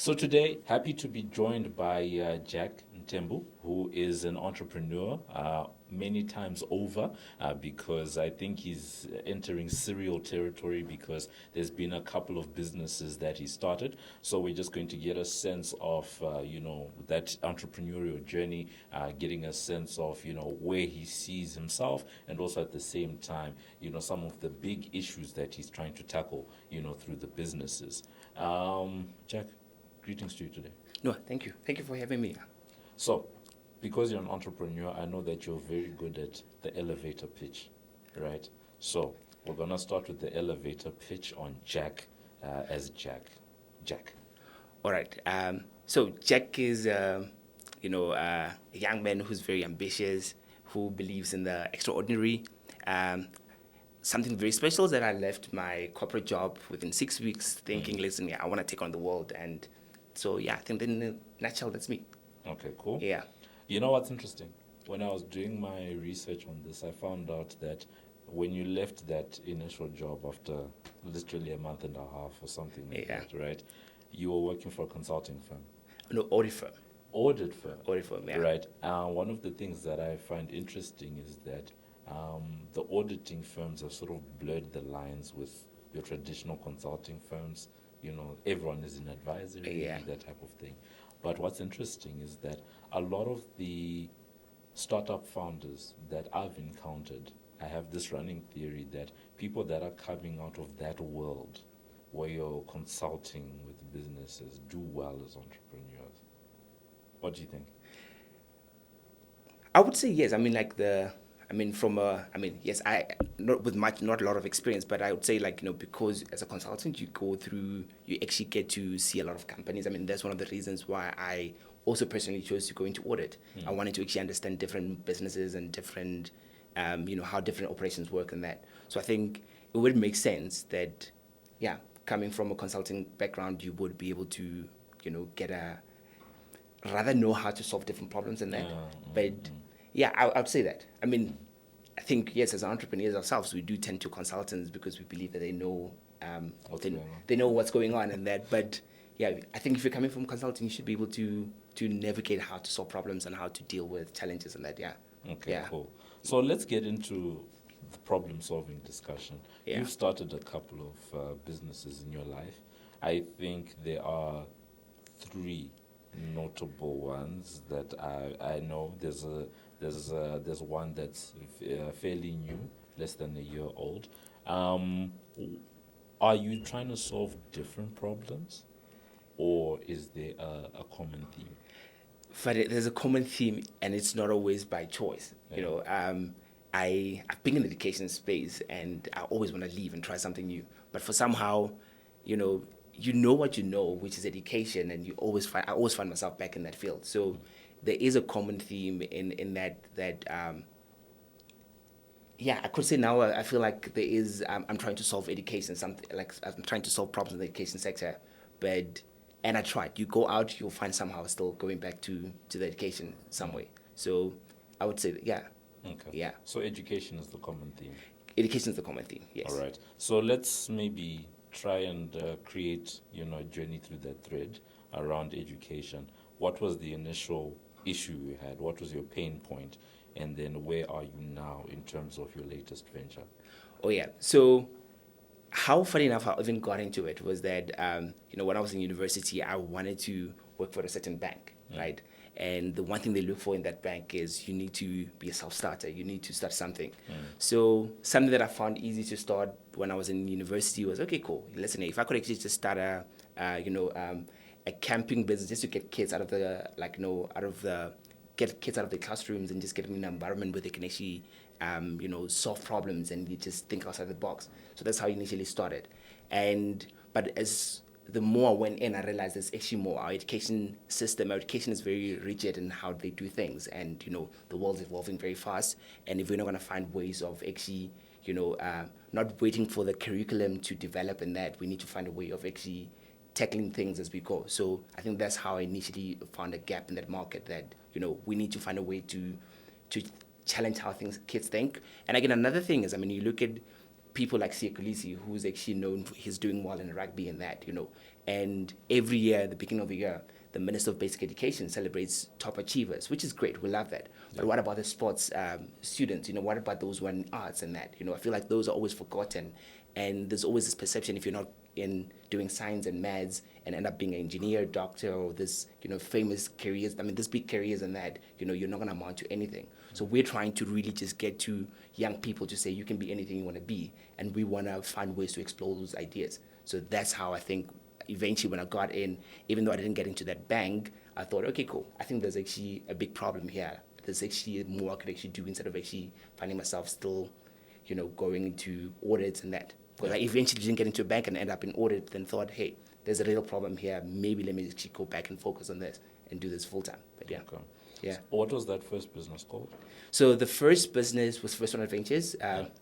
So today, happy to be joined by Jack Mthembu, who is an entrepreneur many times over because I think he's entering serial territory because there's been a couple of businesses that he started. So we're just going to get a sense of, that entrepreneurial journey, getting a sense of, where he sees himself and also at the same time, some of the big issues that he's trying to tackle, through the businesses. Jack, greetings to you today. No, thank you. Thank you for having me. So, because you're an entrepreneur, I know that you're very good at the elevator pitch, right? So, we're going to start with the elevator pitch on Jack as Jack. Jack. All right. So Jack is, a young man who's very ambitious, who believes in the extraordinary. Something very special is that I left my corporate job within 6 weeks, thinking, listen, I want to take on the world, and so I think in a nutshell, that's me. Okay, cool. Yeah. You know what's interesting? When I was doing my research on this, I found out that when you left that initial job after literally a month and a half or something like that, right? You were working for a consulting firm. No, audit firm. Audit firm. Audit firm, yeah. Right. One of the things that I find interesting is that the auditing firms have sort of blurred the lines with your traditional consulting firms. Everyone is in advisory, that type of thing. But what's interesting is that a lot of the startup founders that I've encountered, I have this running theory that people that are coming out of that world where you're consulting with businesses do well as entrepreneurs. What do you think? I would say yes. Yes, I not a lot of experience, but I would say because as a consultant you actually get to see a lot of companies. That's one of the reasons why I also personally chose to go into audit. I wanted to actually understand different businesses and different, how different operations work and that. So I think it would make sense that, coming from a consulting background, you would be able to, rather know how to solve different problems and that. I would say that. I think, yes, as entrepreneurs ourselves, we do tend to consultants because we believe that they know they know what's going on and that. But I think if you're coming from consulting, you should be able to navigate how to solve problems and how to deal with challenges and that. Okay, cool. So let's get into the problem-solving discussion. You've started a couple of businesses in your life. I think there are three notable ones that I know. There's one that's fairly new, less than a year old. Are you trying to solve different problems, or is there a common theme? But there's a common theme, and it's not always by choice. I've been in the education space, and I always want to leave and try something new. But for somehow, you know what you know, which is education, and I always find myself back in that field. So there is a common theme in that. I could say now I feel like there is. I'm trying to solve education, something like I'm trying to solve problems in the education sector, and I tried. You go out, you'll find somehow still going back to the education some way. So I would say that, Okay. Yeah. So education is the common theme. Education is the common theme. Yes. All right. So let's maybe try and create, a journey through that thread around education. What was the initial issue you had? What was your pain point? And then where are you now in terms of your latest venture? Oh, yeah. So how funny enough I even got into it was that, when I was in university, I wanted to work for a certain bank, right? And the one thing they look for in that bank is you need to be a self-starter. You need to start something. So something that I found easy to start when I was in university was, okay, cool. Listen, if I could actually just start a camping business just to get kids out of get kids out of the classrooms and just get them in an environment where they can actually, solve problems and you just think outside the box. So that's how I initially started. But as the more I went in, I realized there's actually more. Our education is very rigid in how they do things, and the world's evolving very fast. And if we're not going to find ways of actually, not waiting for the curriculum to develop in that, we need to find a way of actually tackling things as we go. So I think that's how I initially found a gap in that market. That we need to find a way to challenge how kids think. And again, another thing is, you look at people like Sia Kolisi, who's actually known for he's doing well in rugby and that, and every year, at the beginning of the year, the Minister of Basic Education celebrates top achievers, which is great. We love that. But what about the sports students? What about those who are in arts and that? I feel like those are always forgotten. And there's always this perception if you're not in doing science and maths and end up being an engineer, doctor, or this, famous careers, this big careers and that, you're not going to amount to anything. So we're trying to really just get to young people to say you can be anything you want to be. And we want to find ways to explore those ideas. So that's how I think eventually when I got in, even though I didn't get into that bank, I thought, okay, cool. I think there's actually a big problem here. There's actually more I could actually do instead of actually finding myself still, going into audits and that. Because I eventually didn't get into a bank and end up in audit, then thought, hey, there's a real problem here. Maybe let me actually go back and focus on this and do this full time. But yeah. Okay. Yeah. So what was that first business called? So the first business was First One Adventures.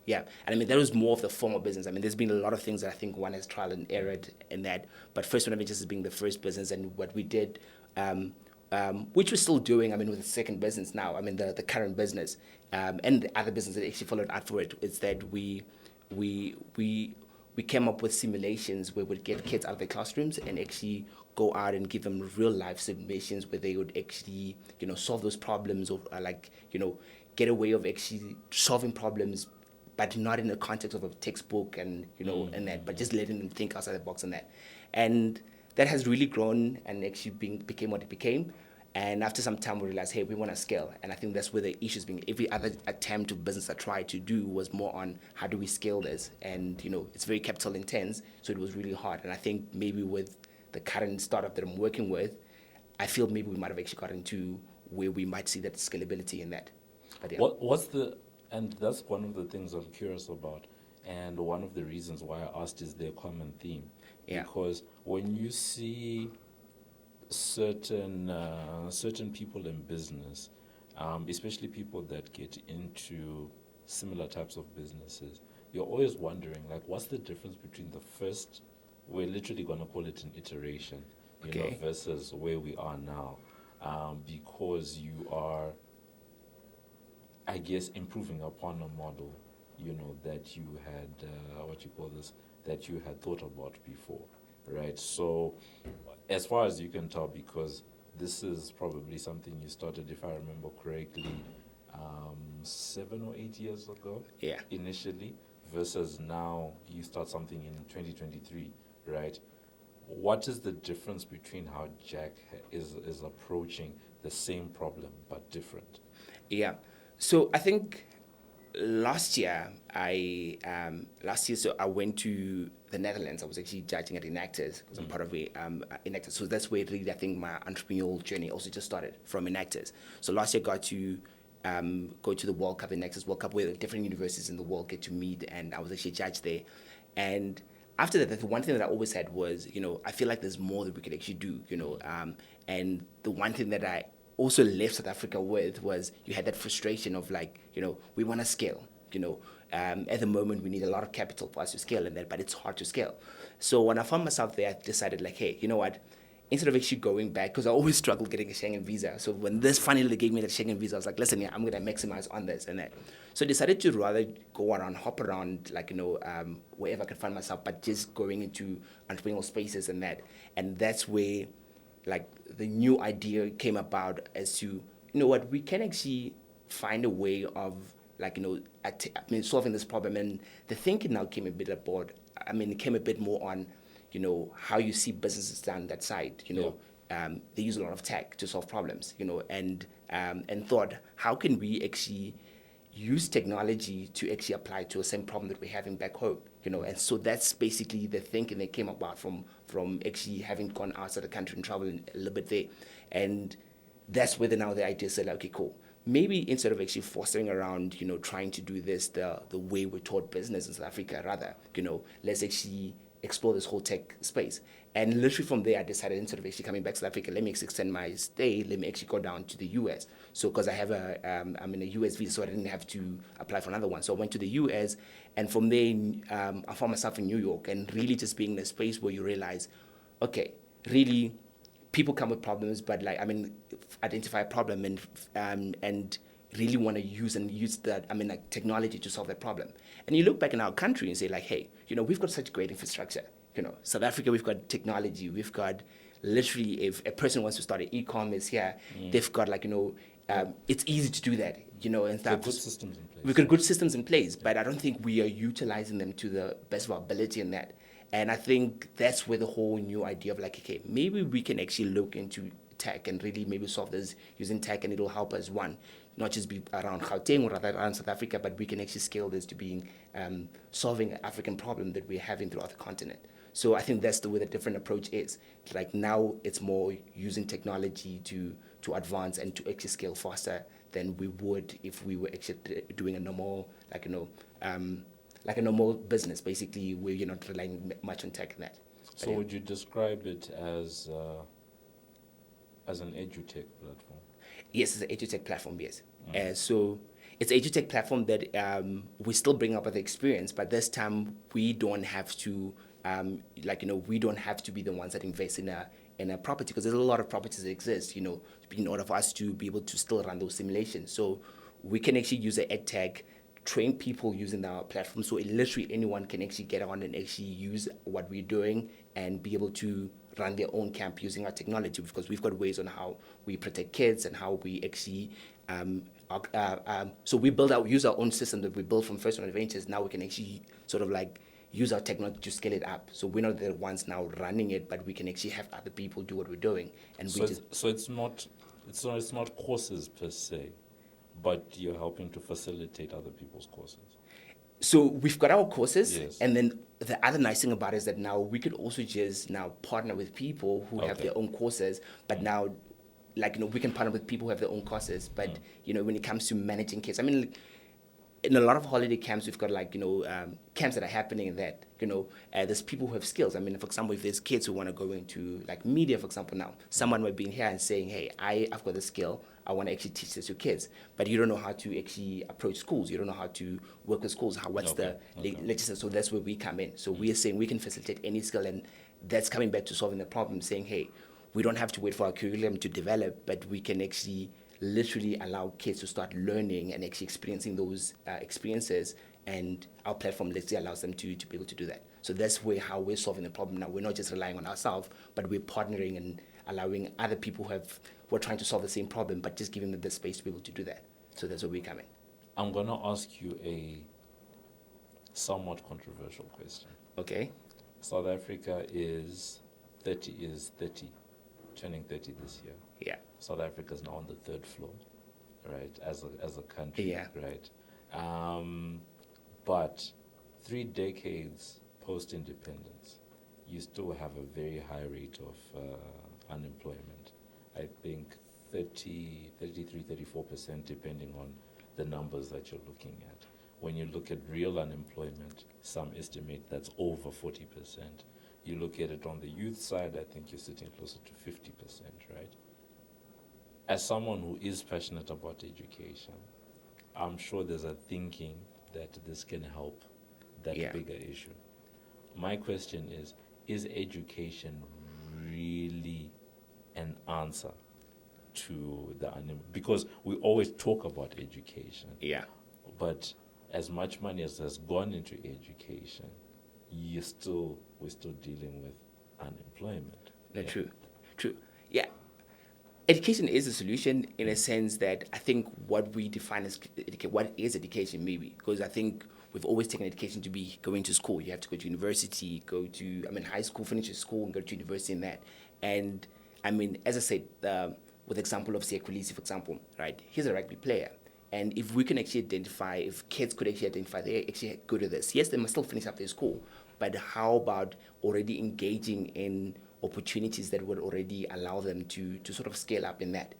Yeah. And that was more of the formal business. There's been a lot of things that I think one has trial and errored in that. But First One Adventures is being the first business. And what we did, which we're still doing, with the second business now, the current business, and the other business that actually followed after it, is that we came up with simulations where we'd get kids out of their classrooms and actually go out and give them real life simulations where they would actually, solve those problems or get a way of actually solving problems, but not in the context of a textbook and, and that, but just letting them think outside the box and that. And that has really grown and actually became what it became. And after some time, we realized, hey, we want to scale. And I think that's where the issues being. Every other attempt of business I tried to do was more on how do we scale this? And, it's very capital intense, so it was really hard. And I think maybe with the current startup that I'm working with, I feel maybe we might have actually gotten to where we might see that scalability in that. But yeah. And that's one of the things I'm curious about. And one of the reasons why I asked is their common theme. Yeah. Because when you see certain people in business, especially people that get into similar types of businesses, you're always wondering, what's the difference between the first, we're literally going to call it an iteration, versus where we are now, because you are, I guess, improving upon a model, that you had, that you had thought about before. Right, so as far as you can tell, because this is probably something you started, if I remember correctly, 7 or 8 years ago, initially, versus now you start something in 2023, right? What is the difference between how Jack is approaching the same problem but different? Yeah, so I think last year I went to the Netherlands. I was actually judging at Enactors because I'm part of Enactors. So that's where really I think my entrepreneurial journey also just started, from Enactors. So last year I got to go to the World Cup, the Enactors World Cup, where different universities in the world get to meet, and I was actually judged there. And after that, the one thing that I always had was, I feel like there's more that we could actually do, and the one thing that I also left South Africa with was you had that frustration of we want to scale, at the moment we need a lot of capital for us to scale and that, but it's hard to scale. So when I found myself there, I decided hey, you know what, instead of actually going back, because I always struggled getting a Schengen visa. So when this finally gave me the Schengen visa, I was like, listen, I'm going to maximize on this and that. So I decided to rather go around, hop around, wherever I could find myself, but just going into entrepreneurial spaces and that. And that's where the new idea came about as to, we can actually find a way of solving this problem. And the thinking now came a bit aboard. It came a bit more on, how you see businesses down that side. They use a lot of tech to solve problems, and thought, how can we actually use technology to actually apply to the same problem that we're having back home, and so that's basically the thinking that came about from actually having gone outside the country and traveling a little bit there. And that's where now the idea said, okay, cool. Maybe instead of actually fostering around, trying to do this the way we're taught business in South Africa, rather, let's actually explore this whole tech space. And literally from there, I decided, instead of actually coming back to South Africa, let me extend my stay, let me actually go down to the US. So because I have I'm in a US visa, so I didn't have to apply for another one. So I went to the US, and from there, I found myself in New York, and really just being in a space where you realize, okay, really, people come with problems, but identify a problem and really want to use that, like technology to solve that problem. And you look back in our country and say like, hey, we've got such great infrastructure. South Africa, we've got technology, we've got literally, if a person wants to start an e-commerce here, they've got it's easy to do that, and stuff. Good systems in place. We've got good systems in place, but I don't think we are utilizing them to the best of our ability in that. And I think that's where the whole new idea of like, okay, maybe we can actually look into tech and really maybe solve this using tech, and it'll help us, one, not just be around Gauteng or around South Africa, but we can actually scale this to being solving an African problem that we're having throughout the continent. So I think that's the way the different approach is. Like now it's more using technology to advance and to actually scale faster than we would if we were actually doing a normal, like a normal business. Basically, where you're not relying much on tech and that. So would you describe it as an edutech platform? Yes, it's an edutech platform, yes. So it's an edutech platform that we still bring up with the experience, but this time we don't have to, we don't have to be the ones that invest in a property, because there's a lot of properties that exist, in order for us to be able to still run those simulations. So we can actually use an edtech, train people using our platform, so literally anyone can actually get on and actually use what we're doing and be able to run their own camp using our technology, because we've got ways on how we protect kids and how we actually so we use our own system that we built from First One Adventures. Now we can actually sort of like use our technology to scale it up. So we're not the ones now running it, but we can actually have other people do what we're doing. And so it's not courses per se, but you're helping to facilitate other people's courses. So we've got our courses, yes. And then the other nice thing about it is that now we could also just now partner with people who have their own courses, but now, we can partner with people who have their own courses, but, when it comes to managing kids, in a lot of holiday camps, we've got camps that are happening in that, there's people who have skills. For example, if there's kids who want to go into media, for example, now, someone might be in here and saying, hey, I've got the skill, I want to actually teach this to kids, but you don't know how to actually approach schools. You don't know how to work with schools. What's the legislation? So that's where we come in. So we are saying we can facilitate any skill, and that's coming back to solving the problem, saying, hey, we don't have to wait for our curriculum to develop, but we can actually literally allow kids to start learning and actually experiencing those experiences, and our platform literally allows them to be able to do that. So that's how we're solving the problem now. We're not just relying on ourselves, but we're partnering and allowing other people who are trying to solve the same problem, but just giving them the space to be able to do that. So that's where we come in. I'm going to ask you a somewhat controversial question. Okay. South Africa is 30, turning 30 this year. Yeah. South Africa is now on the third floor, right, as a country, yeah. Right? But 3 decades post-independence, you still have a very high rate of unemployment. I think 33, 34%, depending on the numbers that you're looking at. When you look at real unemployment, some estimate that's over 40%. You look at it on the youth side, I think you're sitting closer to 50%, right? As someone who is passionate about education, I'm sure there's a thinking that this can help that bigger issue. My question is education really an answer to the because we always talk about education. Yeah. But as much money as has gone into education, we're still dealing with unemployment. True. Yeah. Education is a solution in a sense that I think what we define as what is education, maybe, because I think we've always taken education to be going to school. You have to go to university, high school, finish school, and go to university and that. And as I said, with the example of Siyakhulisi, for example, right? He's a rugby player. And if we can actually identify, if kids could actually identify, they're actually good at this. Yes, they must still finish up their school, but how about already engaging in opportunities that would already allow them to sort of scale up in that,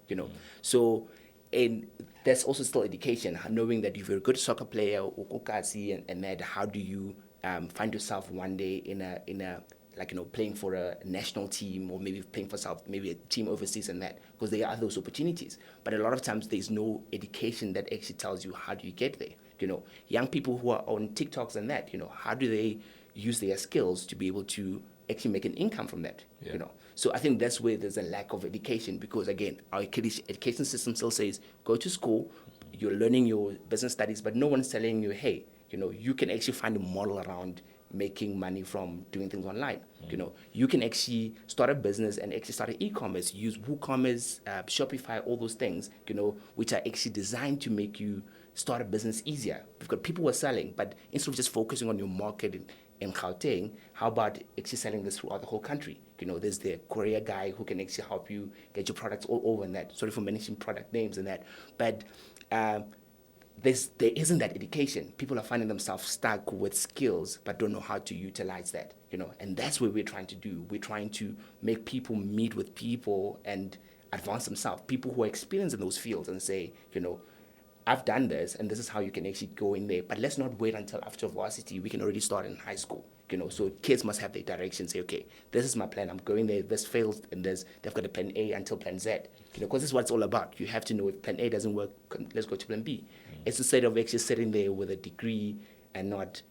So, and that's also still education, knowing that if you're a good soccer player or kokasi and that, how do you find yourself one day in a playing for a national team, or maybe playing for maybe a team overseas and that, because there are those opportunities. But a lot of times there's no education that actually tells you how do you get there. Young people who are on TikToks and that, how do they use their skills to be able to actually make an income from that, So I think that's where there's a lack of education, because again, our education system still says go to school, you're learning your business studies, but no one's telling you, hey, you can actually find a model around making money from doing things online. You can actually start a business and actually start an e-commerce, use WooCommerce, Shopify, all those things, which are actually designed to make you start a business easier. Because people were selling, but instead of just focusing on your market in Gauteng, how about actually selling this throughout the whole country? There's the courier guy who can actually help you get your products all over and that. Sorry for mentioning product names and that. But there isn't that education. People are finding themselves stuck with skills but don't know how to utilize that, and that's what we're trying to do. We're trying to make people meet with people and advance themselves, people who are experienced in those fields, and say, I've done this, and this is how you can actually go in there. But let's not wait until after varsity. We can already start in high school. So kids must have their direction. Say, okay, this is my plan. I'm going there. This fails, and they've got a plan A until plan Z. Because this is what it's all about. You have to know if plan A doesn't work, let's go to plan B. It's instead of actually sitting there with a degree and not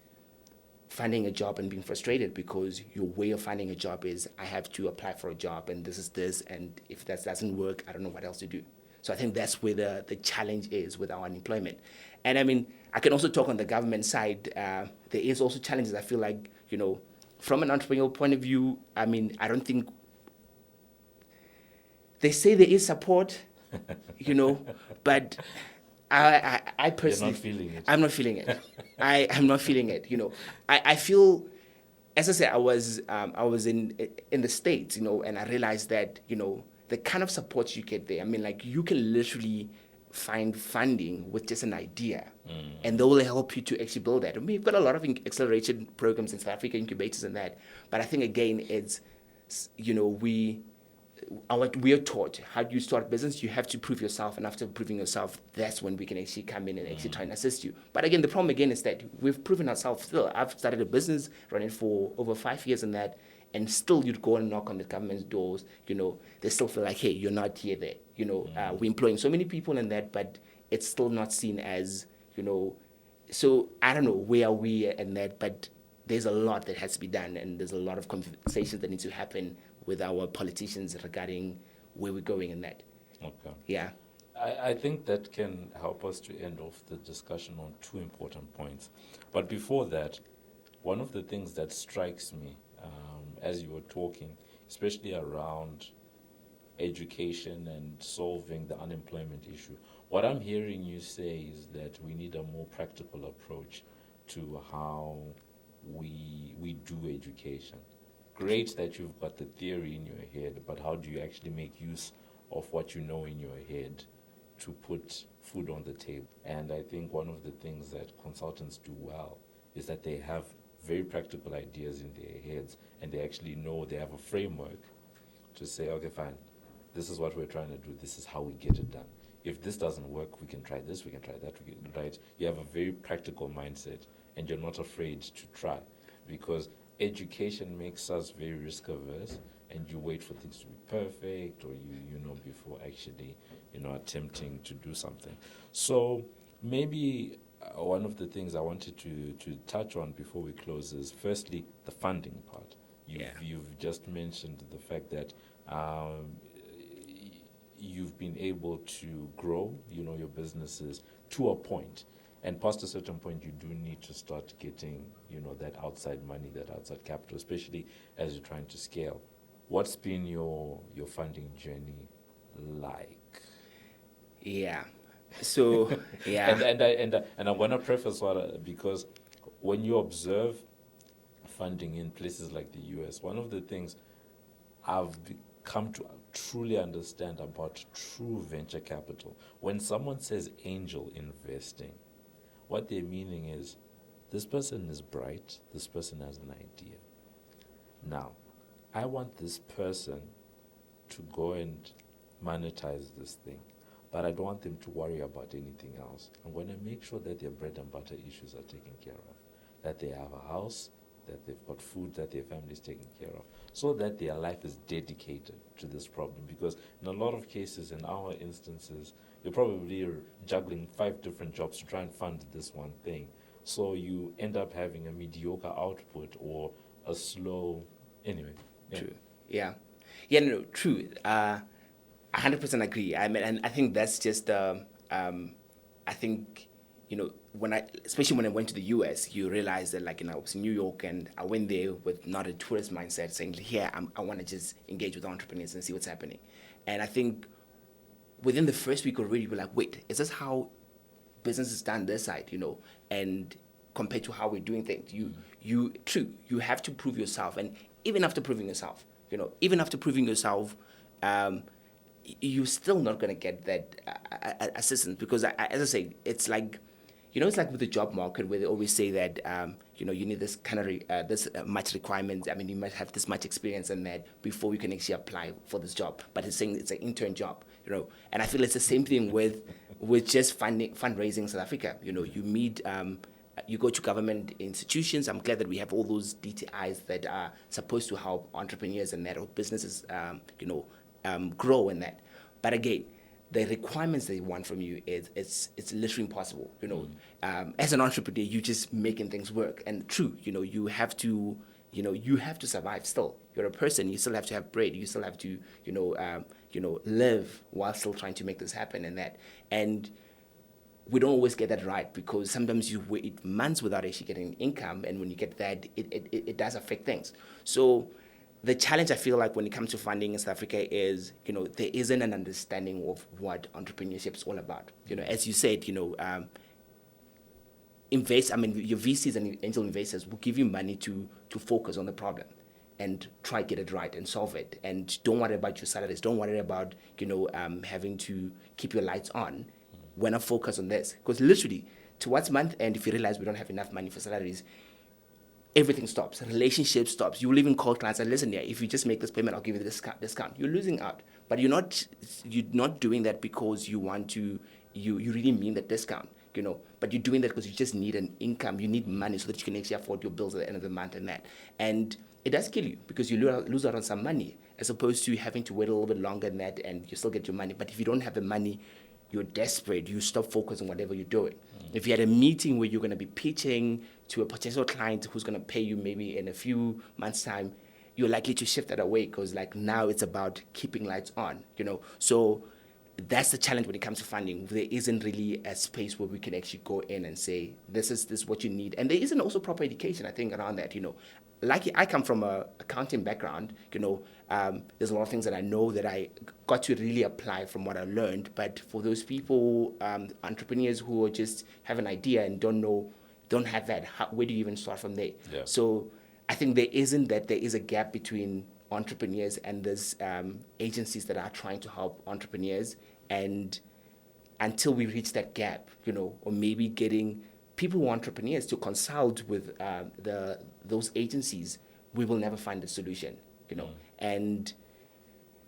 finding a job and being frustrated because your way of finding a job is, I have to apply for a job, and this is this, and if that doesn't work, I don't know what else to do. So I think that's where the challenge is with our unemployment. And I mean, I can also talk on the government side. There is also challenges. I feel like, from an entrepreneurial point of view, I mean, I don't think, they say there is support, but I personally, You're not feeling it. I'm not feeling it. I'm not feeling it. I feel, as I said, I was in the States, and I realized that, the kind of support you get there. I mean, like, you can literally find funding with just an idea, and they will help you to actually build that. I mean, we've got a lot of acceleration programs in South Africa, incubators and that. But I think, again, it's, we are taught, how do you start a business? You have to prove yourself, and after proving yourself, that's when we can actually come in and actually try and assist you. But again, the problem again is that we've proven ourselves still. I've started a business, running for over 5 years in that, and still you'd go and knock on the government's doors, they still feel like, hey, you're not here there. We're employing so many people in that, but it's still not seen as, so I don't know, where are we in that, but there's a lot that has to be done, and there's a lot of conversations that need to happen with our politicians regarding where we're going in that. Okay. Yeah. I think that can help us to end off the discussion on two important points. But before that, one of the things that strikes me as you were talking, especially around education and solving the unemployment issue, what I'm hearing you say is that we need a more practical approach to how we do education. Great that you've got the theory in your head, but how do you actually make use of what you know in your head to put food on the table? And I think one of the things that consultants do well is that they have very practical ideas in their heads, and they actually know, they have a framework to say, okay, fine, this is what we're trying to do, this is how we get it done. If this doesn't work, we can try this, we can try that, right? You have a very practical mindset, and you're not afraid to try, because education makes us very risk averse, and you wait for things to be perfect, or before actually attempting to do something. So maybe one of the things I wanted to touch on before we close is, firstly, the funding part. You've just mentioned the fact that you've been able to grow your businesses to a point. And past a certain point, you do need to start getting, that outside money, that outside capital, especially as you're trying to scale. What's been your funding journey like? Yeah. So, yeah. and I'm going to preface what, because when you observe funding in places like the US, one of the things I've come to truly understand about true venture capital, when someone says angel investing, what they're meaning is, this person is bright, this person has an idea. Now, I want this person to go and monetize this thing, but I don't want them to worry about anything else. I'm going to make sure that their bread and butter issues are taken care of, that they have a house, that they've got food, that their family is taken care of, so that their life is dedicated to this problem. Because in a lot of cases, in our instances, you're probably juggling 5 different jobs to try and fund this one thing. So you end up having a mediocre output or a slow... Anyway. Yeah. True. Yeah. Yeah, no, true. 100% agree. I mean, and I think that's just, I I think, especially when I went to the US, you realize that, like, I was in New York and I went there with not a tourist mindset, saying, here, I want to just engage with entrepreneurs and see what's happening. And I think within the first week already, we're like, wait, is this how business is done this side, and compared to how we're doing things? You have to prove yourself. And even after proving yourself, you're still not going to get that assistance, because as I say, it's like, it's like with the job market, where they always say that, you need this kind of this much requirements. I mean, you must have this much experience and that before you can actually apply for this job. But it's saying it's an intern job, And I feel it's the same thing with just fundraising in South Africa. You meet, you go to government institutions. I'm glad that we have all those DTIs that are supposed to help entrepreneurs and that, or businesses, grow in that. But again, the requirements they want from you it's literally impossible. As an entrepreneur, you're just making things work. And true, you have to survive still. You're a person. You still have to have bread. You still have to, live while still trying to make this happen and that. And we don't always get that right, because sometimes you wait months without actually getting income, and when you get that, it does affect things. So the challenge, I feel like, when it comes to funding in South Africa is, there isn't an understanding of what entrepreneurship is all about. As you said, invest. I mean, your VCs and angel investors will give you money to focus on the problem and try to get it right and solve it. And don't worry about your salaries. Don't worry about, having to keep your lights on. When I focus on this, because literally towards month end, if you realize we don't have enough money for salaries, everything stops. Relationship stops. You will even call clients and listen, if you just make this payment, I'll give you the discount. You're losing out. But you're not doing that because you want to, you really mean that discount, but you're doing that because you just need an income. You need money so that you can actually afford your bills at the end of the month and that. And it does kill you, because you lose out on some money, as opposed to having to wait a little bit longer than that and you still get your money. But if you don't have the money, you're desperate. You stop focusing on whatever you're doing. If you had a meeting where you're going to be pitching to a potential client who's going to pay you maybe in a few months' time, you're likely to shift that away, because now it's about keeping lights on, So that's the challenge when it comes to funding. There isn't really a space where we can actually go in and say, this is what you need. And there isn't also proper education, I think, around that, Like, I come from a accounting background, there's a lot of things that I know that I got to really apply from what I learned. But for those people, entrepreneurs who just have an idea and don't have that, where do you even start from there? Yeah. So I think there is a gap between entrepreneurs and there's agencies that are trying to help entrepreneurs. And until we reach that gap, or maybe getting people who are entrepreneurs to consult with those agencies, we will never find a solution, And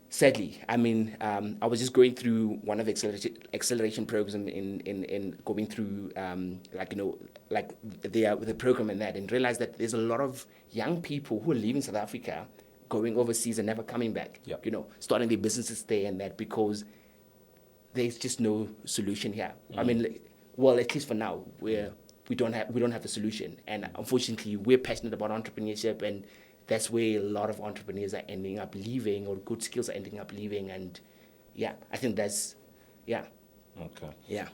sadly, I mean, I was just going through one of the acceleration programs in going through, the program and that, and realized that there's a lot of young people who are leaving South Africa, going overseas and never coming back, starting their businesses there and that, because there's just no solution here. I mean, well, at least for now, we don't have the solution. And unfortunately, we're passionate about entrepreneurship, and that's where a lot of entrepreneurs are ending up leaving, or good skills are ending up leaving. And I think that's, Okay. Yeah.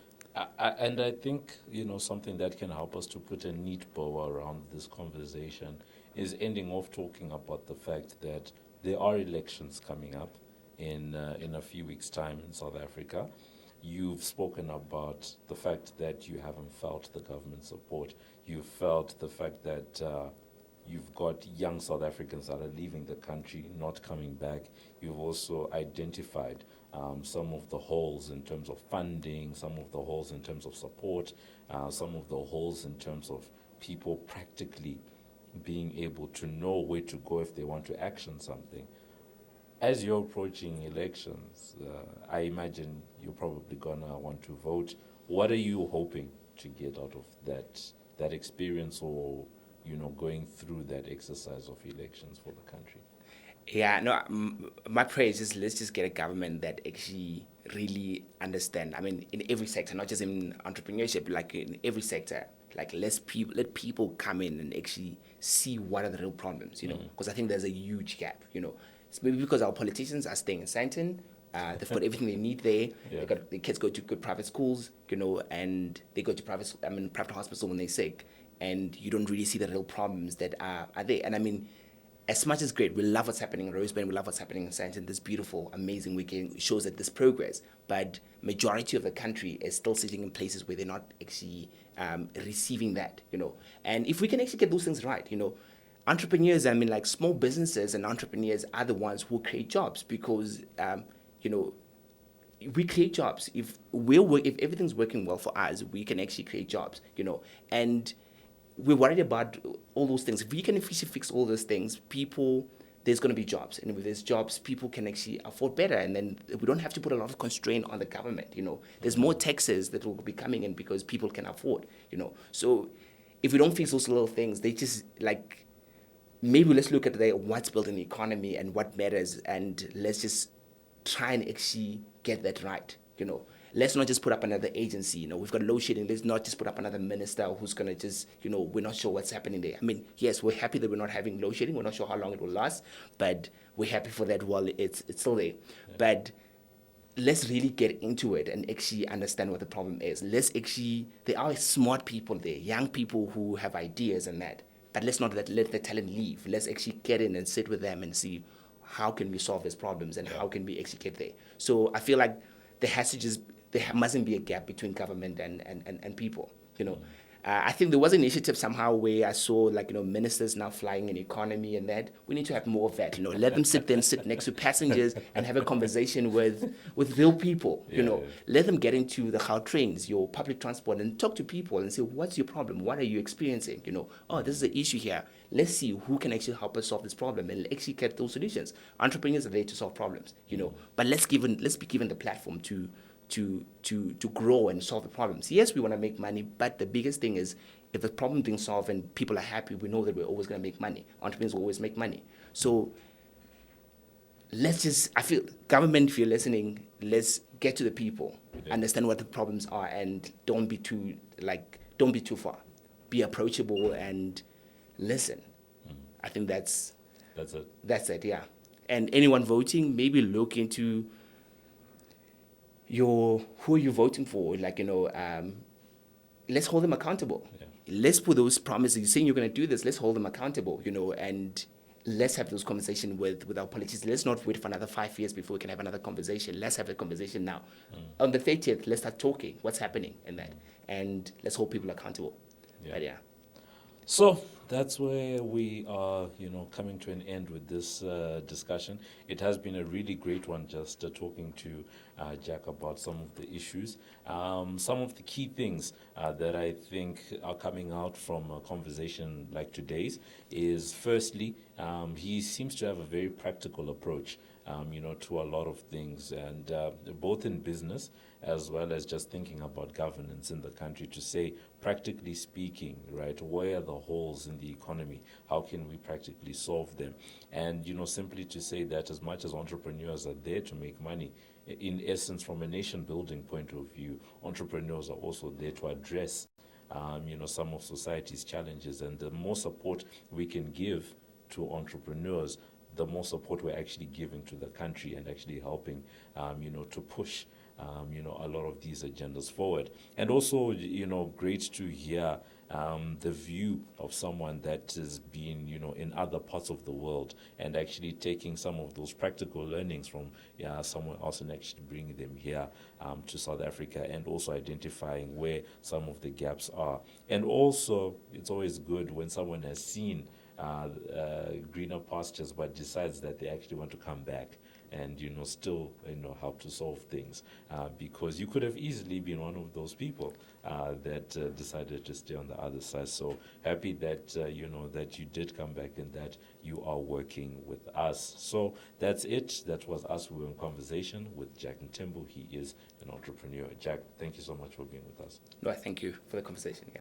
And I think, something that can help us to put a neat bow around this conversation is ending off talking about the fact that there are elections coming up in a few weeks' time in South Africa. You've spoken about the fact that you haven't felt the government support. You've felt the fact that you've got young South Africans that are leaving the country, not coming back. You've also identified some of the holes in terms of funding, some of the holes in terms of support, some of the holes in terms of people practically being able to know where to go if they want to action something. As you're approaching elections, I imagine you're probably gonna want to vote. What are you hoping to get out of that experience, or going through that exercise of elections for the country? Yeah, no, my prayer is let's just get a government that actually really understand. I mean, in every sector, not just in entrepreneurship, like in every sector, like let people come in and actually see what are the real problems, because I think there's a huge gap, It's maybe because our politicians are staying in Sandton, They've got everything they need there. Yeah. The kids go to good private schools, and they go to private hospitals when they're sick, and you don't really see the real problems that are there. And I mean, as much as great, we love what's happening in Rosebank, we love what's happening in Sandton, this beautiful, amazing weekend shows that there's progress, but majority of the country is still sitting in places where they're not actually receiving that, And if we can actually get those things right, entrepreneurs, I mean, like small businesses and entrepreneurs are the ones who create jobs because, we create jobs. If everything's working well for us, we can actually create jobs, and we're worried about all those things. If we can efficiently fix all those things, there's going to be jobs. And if there's jobs, people can actually afford better. And then we don't have to put a lot of constraint on the government, There's more taxes that will be coming in because people can afford, So if we don't fix those little things, they just maybe let's look at what's building the economy and what matters, and let's just try and actually get that right, Let's not just put up another agency, we've got load shedding. Let's not just put up another minister who's going to just, we're not sure what's happening there. I mean, yes, we're happy that we're not having load shedding. We're not sure how long it will last, but we're happy for that while it's still there. Yeah. But let's really get into it and actually understand what the problem is. There are smart people there, young people who have ideas and that, but let's not let the talent leave. Let's actually get in and sit with them and see how can we solve these problems and how can we actually get there. So I feel like there mustn't be a gap between government and people, I think there was an initiative somehow where I saw ministers now flying in economy and that. We need to have more of that, Let them sit next to passengers and have a conversation with real people, Let them get into the Gautrains, your public transport, and talk to people and say, what's your problem? What are you experiencing? Oh, this is the issue here. Let's see who can actually help us solve this problem and actually get those solutions. Entrepreneurs are there to solve problems, But let's be given the platform to grow and solve the problems. Yes, we want to make money, but the biggest thing is if the problem being solved and people are happy, we know that we're always going to make money. Entrepreneurs will always make money. So I feel, government, if you're listening, let's get to the people, understand what the problems are, and don't be too far. Be approachable and listen. I think that's it. That's it, yeah. And anyone voting, maybe look into who are you voting for? Let's hold them accountable. Yeah. Let's put those promises. You're saying you're going to do this. Let's hold them accountable. And let's have those conversations with our politicians. Let's not wait for another 5 years before we can have another conversation. Let's have a conversation now. On the 30th, let's start talking. What's happening in that, and let's hold people accountable. Yeah. But yeah. So that's where we are, coming to an end with this discussion. It has been a really great one, just talking to Jack about some of the issues. Some of the key things that I think are coming out from a conversation like today's is, firstly, he seems to have a very practical approach, to a lot of things, and both in business as well as just thinking about governance in the country, to say, practically speaking, right, where are the holes in the economy? How can we practically solve them? And, simply to say that as much as entrepreneurs are there to make money, in essence, from a nation building point of view, entrepreneurs are also there to address, some of society's challenges. And the more support we can give to entrepreneurs, the more support we're actually giving to the country and actually helping, to push, a lot of these agendas forward. And also, great to hear the view of someone that has been, in other parts of the world and actually taking some of those practical learnings from someone else and actually bringing them here to South Africa, and also identifying where some of the gaps are. And also, it's always good when someone has seen greener pastures but decides that they actually want to come back and still help to solve things, because you could have easily been one of those people that decided to stay on the other side. So happy that that you did come back and that you are working with us. So that's it. That was us. We were in conversation with Jack Mthembu. He is an entrepreneur. Jack, thank you so much for being with us. No, thank you for the conversation. Yeah.